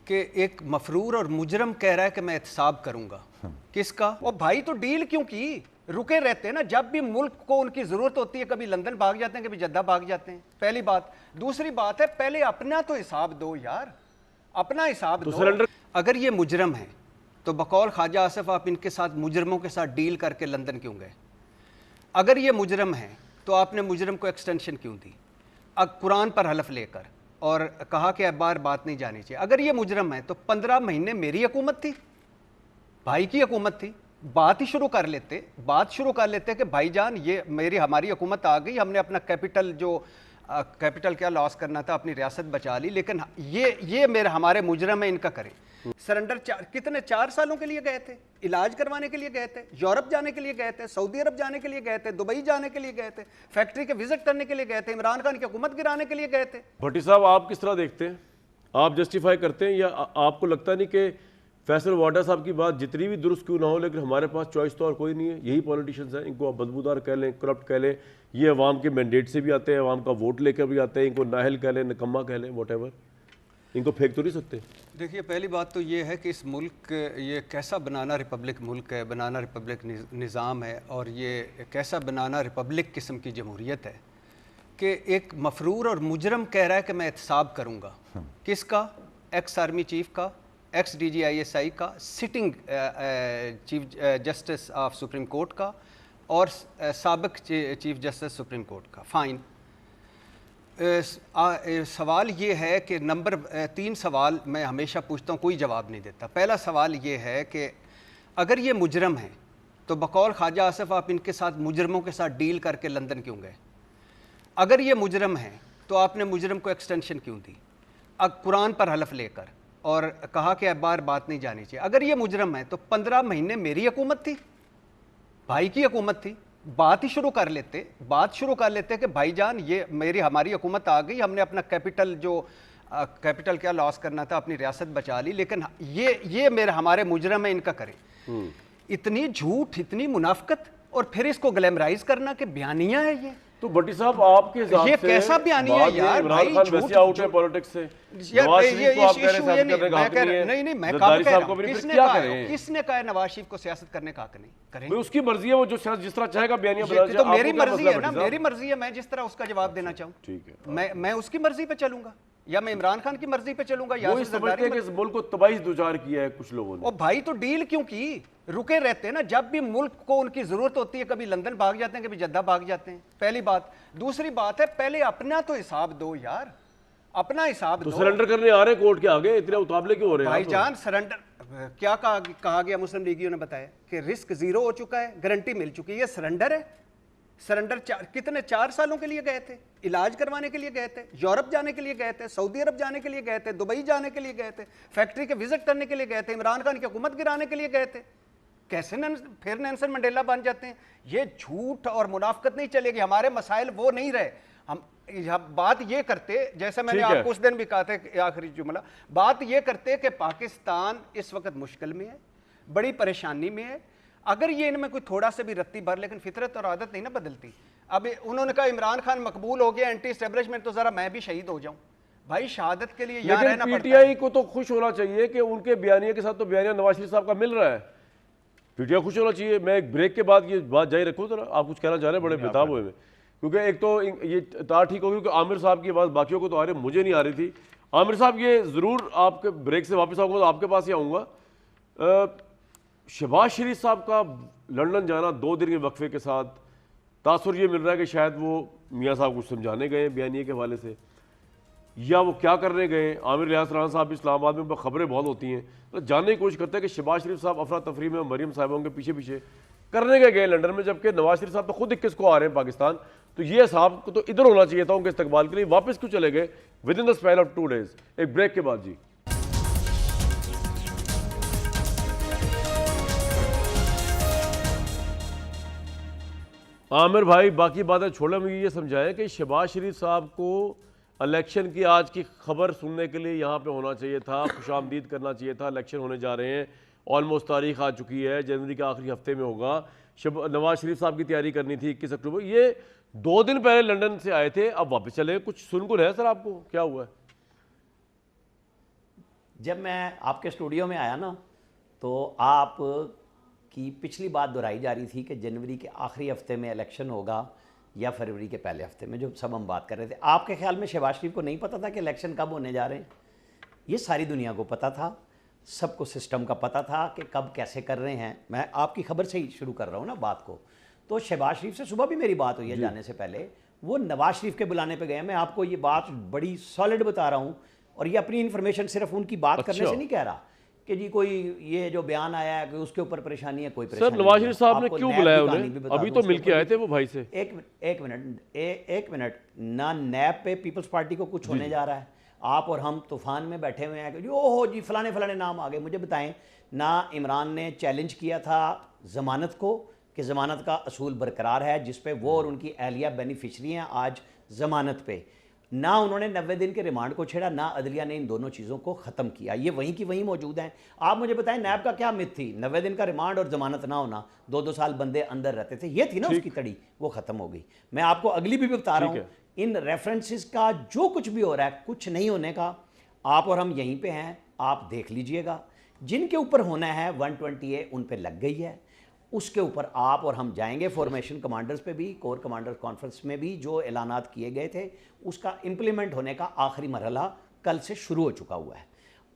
कि एक मफरूर और मुजरम कह रहा है कि मैं एहतसाब करूंगा। किसका? और भाई तो डील क्यों की? रुके रहते हैं ना, जब भी मुल्क को उनकी जरूरत होती है कभी लंदन भाग जाते हैं, कभी जद्दा भाग जाते हैं। पहली बात। दूसरी बात है, पहले अपना तो हिसाब दो यार, अपना हिसाब दो। अगर ये मुजरम है तो बकौल ख्वाजा आसिफ आप इनके साथ मुजरमों के साथ डील करके लंदन क्यों गए? अगर ये मुजरम है तो आपने मुजरम को एक्सटेंशन क्यों दी? अब कुरान पर हलफ लेकर और कहा कि अब बार बात नहीं जानी चाहिए। अगर ये मुजरम है तो 15 महीने मेरी हुकूमत थी, भाई की हुकूमत थी, बात ही शुरू कर लेते, बात शुरू कर लेते कि भाईजान ये हमारी हुकूमत आ गई, हमने अपना कैपिटल कैपिटल क्या लॉस करना था, अपनी रियासत बचा ली, लेकिन ये हमारे मुजरम है, इनका करें। सरेंडर कितने 4 सालों के लिए गए थे, इलाज करवाने के लिए गए थे, यूरोप जाने के लिए गए थे, सऊदी अरब जाने के लिए गए थे, दुबई जाने के लिए गए थे, फैक्ट्री के विजिट करने के लिए गए थे, इमरान खान की हुकूमत गिराने के लिए गए थे। भट्टी साहब आप किस तरह देखते हैं? आप जस्टिफाई करते हैं या आपको लगता नहीं कि फैसल वाडा साहब की बात जितनी भी दुरुस्त क्यों ना हो, लेकिन हमारे पास चॉइस तो और कोई नहीं है, यही पॉलिटिशियंस हैं, इनको आप बदबूदार कह लें, करप्ट कह लें, ये अवाम के मैंडेट से भी आते हैं, अवाम का वोट लेकर भी आते हैं, इनको नाहल कह लें, निकम्मा कह लें, वॉट इनको फेंक तो नहीं सकते? देखिए, पहली बात तो ये है कि इस मुल्क, ये कैसा बनाना रिपब्लिक मुल्क है, बनाना रिपब्लिक निज़ाम है, और ये कैसा बनाना रिपब्लिक किस्म की जमहूरियत है कि एक मफरूर और मुजरम कह रहा है कि मैं एहतसाब करूँगा। किसका? एक्स आर्मी चीफ का, एक्स DGISI का, sitting chief justice of supreme court का और साबिक चीफ जस्टिस सुप्रीम कोर्ट का। फ़ाइन। सवाल ये है कि नंबर 3 सवाल मैं हमेशा पूछता हूँ, कोई जवाब नहीं देता। पहला सवाल ये है कि अगर ये मुजरम है तो बकौल ख्वाजा आसिफ आप इनके साथ मुजरमों के साथ डील करके लंदन क्यों गए? अगर ये मुजरम है तो आपने मुजरम को एक्सटेंशन क्यों दी? अब कुरान पर हलफ लेकर और कहा कि अब बार बात नहीं जानी चाहिए। अगर ये मुजरम है तो 15 महीने मेरी हुकूमत थी, भाई की हुकूमत थी, बात ही शुरू कर लेते, बात शुरू कर लेते कि भाईजान ये हमारी हुकूमत आ गई, हमने अपना कैपिटल क्या लॉस करना था, अपनी रियासत बचा ली, लेकिन ये हमारे मुजरम है, इनका करें। इतनी झूठ, इतनी मुनाफिकत, और फिर इसको ग्लैमराइज करना कि बयानिया है ये। तो भट्टी साहब आपके हिसाब ये से कैसा बयानिया है यार? इमरान खान वैसे आउट है पॉलिटिक्स से, नवाज शरीफ को आप कह रहे हैं सियासत करने का हक नहीं है। नहीं, मैं जरदारी साहब को भी फिर क्या करें? किसने कहा है नवाज शरीफ को सियासत करने का हक नहीं? करें, उसकी मर्जी है, वो जो जिस तरह चाहेगा बयानिया बना। तो मेरी मर्जी है ना, मेरी मर्जी है, मैं जिस तरह उसका जवाब देना चाहूँ। ठीक है, मैं उसकी मर्जी पे चलूंगा या मैं इमरान खान की मर्जी पे चलूंगा? या समझते हैं कि इस मुल्क को तबाही दुचार किया है कुछ लोगों ने। और भाई तो डील क्यों की? रुके रहते हैं ना, जब भी मुल्क को उनकी जरूरत होती है कभी लंदन भाग जाते हैं, कभी जद्दा भाग जाते हैं। पहली बात। दूसरी बात है, पहले अपना तो हिसाब दो यार, अपना हिसाब दो। सरेंडर करने आ रहे कोर्ट के आगे, इतने उतावले क्यों हो रहे हैं भाईजान? सरेंडर क्या कहा गया? मुस्लिम लीगियों ने बताया कि रिस्क 0 हो चुका है, गारंटी मिल चुकी है। ये सरेंडर है। सरेंडर कितने 4 सालों के लिए गए थे, इलाज करवाने के लिए गए थे, यूरोप जाने के लिए गए थे, सऊदी अरब जाने के लिए गए थे, दुबई जाने के लिए गए थे, फैक्ट्री के विजिट करने के लिए गए थे, इमरान खान की हुकूमत गिराने के लिए गए थे। कैसे फिर नेल्सन मंडेला बन जाते हैं? ये झूठ और मुनाफिकत नहीं चलेगी। हमारे मसाइल वो नहीं रहे। हम बात ये करते, जैसे मैंने आपको उस दिन भी कहा था, आखिरी जुमला, बात ये करते कि पाकिस्तान इस वक्त मुश्किल में है, बड़ी परेशानी में है। अगर ये इनमें कोई थोड़ा सा भी रत्ती भर, लेकिन फितरत और आदत नहीं ना बदलती। अब उन्होंने कहा इमरान खान मकबूल हो गया, एंटी एस्टेब्लिशमेंट, तो जरा मैं भी शहीद हो जाऊं। भाई शहादत के लिए यहाँ रहना पड़ता है। PTI को तो खुश होना चाहिए कि उनके बयानिया के साथ तो बयानिया नवाज शरीफ साहब का मिल रहा है। PTI खुश होना चाहिए। मैं एक ब्रेक के बाद ये बात जारी रखूँ, जरा आप कुछ कहना चाह रहे हैं, बड़े बेताब हुए में, क्योंकि एक तो ये तार ठीक होगी कि आमिर साहब की बात बाकियों को तो आ रही, मुझे नहीं आ रही थी। आमिर साहब, ये जरूर आपके ब्रेक से वापस आऊंगा तो आपके पास ही आऊँगा। शहबाज शरीफ साहब का लंदन जाना 2 दिन के वक्फे के साथ, तासुर ये मिल रहा है कि शायद वो मियाँ साहब कुछ समझाने गए बयानिए के हवाले से, या वो क्या करने गए। आमिर रियाज राना साहब इस्लामाबाद में खबरें बहुत होती हैं, तो जानने की कोशिश करते हैं कि शहबाज शरीफ साहब अफरा तफरी में मरीम साहिबों के पीछे पीछे करने के गए लंदन में, जबकि नवाज शरीफ साहब तो खुद 21 को आ रहे हैं पाकिस्तान। तो ये साहब को तो इधर होना चाहिए था उनके इस्तकबाल के लिए, वापस क्यों चले गए with in the span of 2 days? एक ब्रेक के बाद जी। आमिर भाई, बाकी बातें छोड़े, मुझे ये समझाएं कि शहबाज शरीफ साहब को इलेक्शन की आज की खबर सुनने के लिए यहाँ पे होना चाहिए था, खुशामदीद करना चाहिए था। इलेक्शन होने जा रहे हैं, ऑलमोस्ट तारीख आ चुकी है, जनवरी के आखिरी हफ्ते में होगा। नवाज शरीफ साहब की तैयारी करनी थी 21 अक्टूबर। ये 2 दिन पहले लंदन से आए थे, अब वापस चले। कुछ सुनगुन है सर आपको, क्या हुआ है? जब मैं आपके स्टूडियो में आया ना, तो आप की पिछली बात दोहराई जा रही थी कि जनवरी के आखिरी हफ्ते में इलेक्शन होगा या फरवरी के पहले हफ्ते में, जो सब हम बात कर रहे थे। आपके ख्याल में शहबाज शरीफ को नहीं पता था कि इलेक्शन कब होने जा रहे हैं? ये सारी दुनिया को पता था, सबको सिस्टम का पता था कि कब कैसे कर रहे हैं। मैं आपकी खबर से ही शुरू कर रहा हूँ ना बात को। तो शहबाज शरीफ से सुबह भी मेरी बात हुई है जाने से पहले, वो नवाज शरीफ के बुलाने पे गए। मैं आपको ये बात बड़ी सॉलिड बता रहा हूँ, और ये अपनी इन्फॉर्मेशन सिर्फ उनकी बात करने से नहीं कह रहा कि जी कोई ये जो बयान आया है कि उसके ऊपर परेशानी है, कोई परेशानी सर नवाज शरीफ साहब ने आपको क्यों नैब बुलाया की कहानी भी उन्हें? बता अभी दूं तो मिलके आए थे वो भाई से। एक मिनट ना नैब पे पीपल्स पार्टी को कुछ होने जा रहा है। आप और हम तूफान में बैठे हुए हैं कि जी ओहो जी फलाने फलाने नाम आ गए। मुझे बताएं ना, इमरान ने चैलेंज किया था ज़मानत को कि ज़मानत का असूल बरकरार है, जिस पे वो और उनकी अहलिया बेनिफिशरी हैं आज ज़मानत पे। ना उन्होंने 90 दिन के रिमांड को छेड़ा, ना अदलिया ने इन दोनों चीज़ों को ख़त्म किया। ये वहीं की वहीं मौजूद हैं। आप मुझे बताएं नैब का क्या मिथ थी? 90 दिन का रिमांड और ज़मानत ना होना, 2-2 साल बंदे अंदर रहते थे, ये थी ना उसकी तड़ी, वो ख़त्म हो गई। मैं आपको अगली भी बता रहा हूँ, इन रेफरेंसेस का जो कुछ भी हो रहा है, कुछ नहीं होने का। आप और हम यहीं पे हैं, आप देख लीजिएगा। जिनके ऊपर होना है 120A उन पे लग गई है, उसके ऊपर आप और हम जाएंगे। फॉर्मेशन कमांडर्स पे भी, कोर कमांडर कॉन्फ्रेंस में भी जो ऐलानात किए गए थे, उसका इम्प्लीमेंट होने का आखिरी मरहला कल से शुरू हो चुका हुआ है।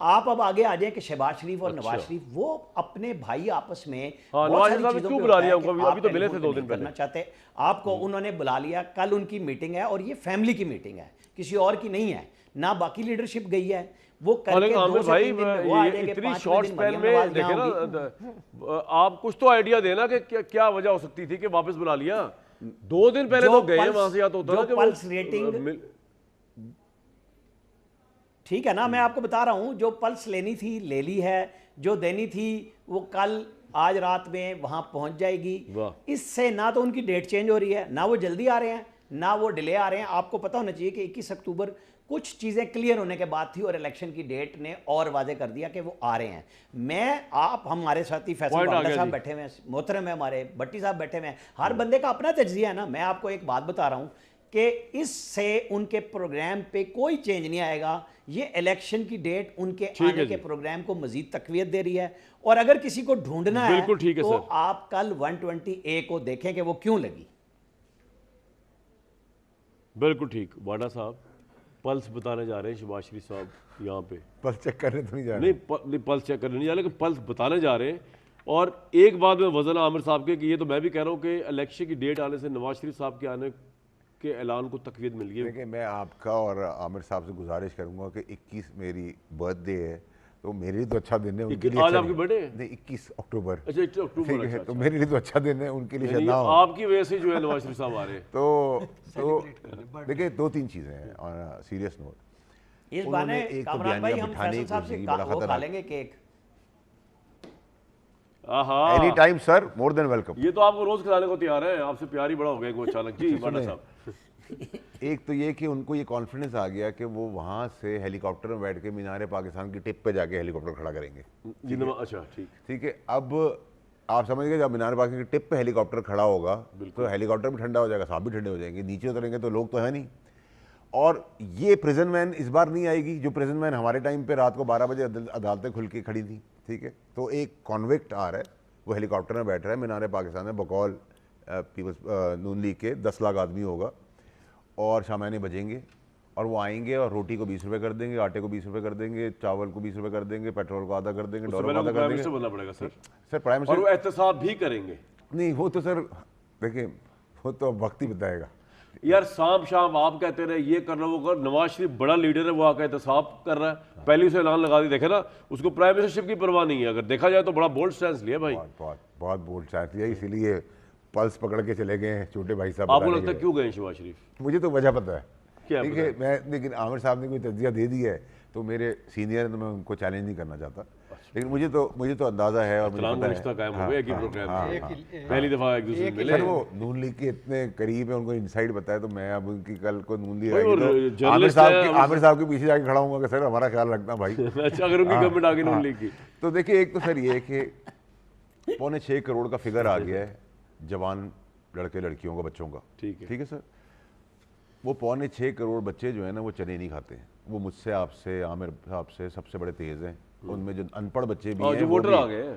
आप अब आगे आ जाए कि शहबाज शरीफ और नवाज शरीफ वो अपने भाई आपस में बहुत सारी चीजों क्यों पे बुला होता लिया है कि उनको? आप अभी तो मिले थे टेलीफोन 2 पे दिन नहीं पहले। करना चाहते, आपको उन्होंने बुला लिया। कल उनकी मीटिंग है और ये फैमिली की मीटिंग है, किसी और की नहीं है। ना बाकी लीडरशिप गई है, वो करके आमिर 2 से भाई 3 दिन में वो आ जाएंगे, इतनी 5वें शॉर्ट दिन स्पैन मरियम में नवाज देखे यहाँ ना, होंगी। आप कुछ तो आइडिया देना कि क्या वजह हो सकती थी कि वापस बुला लिया। 2 दिन पहले तो गए वहां से, या तो होता ना कि पल्स रेटिंग, ठीक है ना, मैं आपको बता रहा हूं, जो पल्स लेनी थी ले ली है, जो देनी थी वो कल आज रात में वहां पहुंच जाएगी। इससे ना तो उनकी डेट चेंज हो रही है, ना वो जल्दी आ रहे हैं, ना वो डिले आ रहे हैं। आपको पता होना चाहिए कि 21 अक्टूबर कुछ चीज़ें क्लियर होने के बाद थी और इलेक्शन की डेट ने और वादे कर दिया कि वो आ रहे हैं। मैं आप हमारे साथी फैसल साहब बैठे हुए हैं, मोहतरम है हमारे, भट्टी साहब बैठे हुए हैं, हर बंदे का अपना तज्जिया है ना। मैं आपको एक बात बता रहा हूं कि इससे उनके प्रोग्राम पे कोई चेंज नहीं आएगा। ये इलेक्शन की डेट उनके आने के प्रोग्राम को मजीद तकवीत दे रही है। और अगर किसी को ढूंढना है तो आप कल 120A को देखें कि वो क्यों लगी। बिल्कुल ठीक। वाडा साहब पल्स बताने जा रहे हैं शहबाज शरीफ साहब यहाँ पे। पल्स चेक करने तो नहीं जा रहे? नहीं पल्स चेक करने नहीं जा रहे, लेकिन पल्स बताने जा रहे हैं। और एक बात में वजन आमिर साहब के कि ये तो मैं भी कह रहा हूँ कि इलेक्शन की डेट आने से नवाज शरीफ साहब के आने के ऐलान को तकवीत मिल गई। देखिए मैं आपका और आमिर साहब से गुजारिश करूंगा कि 21 मेरी बर्थडे है, तो मेरे लिए तो अच्छा दिन है, उनके लिए आज आपकी बर्थडे है? नहीं 21 अक्टूबर। अच्छा 21 अक्टूबर है, तो मेरे लिए तो अच्छा दिन है, उनके लिए शायद ना हो। आपकी वजह से जो है नवाज शरीफ साहब आ रहे हैं। तो देखिए 2-3 चीज़ें हैं ऑन सीरियस नोट। इस बाने कामरान भाई हम फैसल साहब से वो खा लेंगे cake. Any time sir, more than welcome. ये तो आपको रोज खिलाने को तैयार है, आपसे प्यार ही बड़ा हो गया अचानक। जी वाडा साहब, एक तो ये कि उनको ये कॉन्फिडेंस आ गया कि वो वहाँ से हेलीकॉप्टर में बैठ के मीनार पाकिस्तान की टिप पे जाके हेलीकॉप्टर खड़ा करेंगे। अच्छा ठीक है। अब आप समझ गए, जब मीनार पाकिस्तान की टिप पे हेलीकॉप्टर खड़ा होगा तो हेलीकॉप्टर भी ठंडा हो जाएगा, साहब भी ठंडे हो जाएंगे, नीचे उतरेंगे तो लोग तो है नहीं। और ये प्रिजन वैन इस बार नहीं आएगी, जो प्रिजन वैन हमारे टाइम पे रात को 12 बजे अदालतें खुल के खड़ी थी। ठीक है, तो एक कॉन्विक्ट आ रहा है, वो हेलीकॉप्टर में बैठ रहा है मीनार पाकिस्तान में, बकौल पीपल्स नून लीग के 10 लाख आदमी होगा, और शामाने बजेंगे और वो आएंगे और रोटी को 20 रुपये कर देंगे, आटे को 20 रुपये कर देंगे, चावल को 20 रुपये कर देंगे, पेट्रोल को आधा कर देंगे, डॉलर को आधा कर देंगे। बनना पड़ेगा सर। प्राइम मिनिस्टर, और वो एहतसाब भी करेंगे। नहीं वो तो सर देखिए वो तो वक्त ही बताएगा यार। शाम शाम आप कहते रहे ये कर रहा वो कर, नवाज शरीफ बड़ा लीडर है, वो आकर एहतसाब कर रहा है, पहले उसे ऐलान लगा दी। देखे ना, उसको प्राइम मिनिस्टरशिप की परवाह नहीं है। अगर देखा जाए तो बड़ा बोल्ड स्टैंड लिया भाई, बहुत बोल्ड स्टैंड लिया, इसीलिए पल्स पकड़ के चले गए हैं छोटे भाई साहब। आपको लगता है क्यों गए शहबाज शरीफ? मुझे तो वजह पता है, ठीक है। मैं लेकिन आमिर साहब ने कोई तज्जिया दे दी है तो मेरे सीनियर है, तो मैं उनको चैलेंज नहीं करना चाहता, लेकिन मुझे तो अंदाजा है और मुझे पता है। रिश्ता कायम हो गया कि प्रोग्राम में पहली दफा एक दूसरे से मिले। वो नून लीग के इतने करीब है, उनको इनसाइड बताया, तो मैं अब उनकी कल को नून लीग आएगी तो आमिर साहब के पीछे जाके खड़ा हूँगा कि सर हमारा ख्याल रखना भाई। अच्छा, अगर उनकी गवर्नमेंट आगे नून लीग की तो देखिए, एक तो सर ये कि 6.25 करोड़ का फिगर आ गया है जवान लड़के लड़कियों का, बच्चों का। ठीक है सर, वो 6.25 करोड़ बच्चे जो है ना वो चने नहीं खाते हैं। वो मुझसे, आपसे, आमिर साहब से सबसे बड़े तेज हैं। उनमें जो अनपढ़ बच्चे भी हाँ, हैं जो वो वोटर भी- आ गए हैं।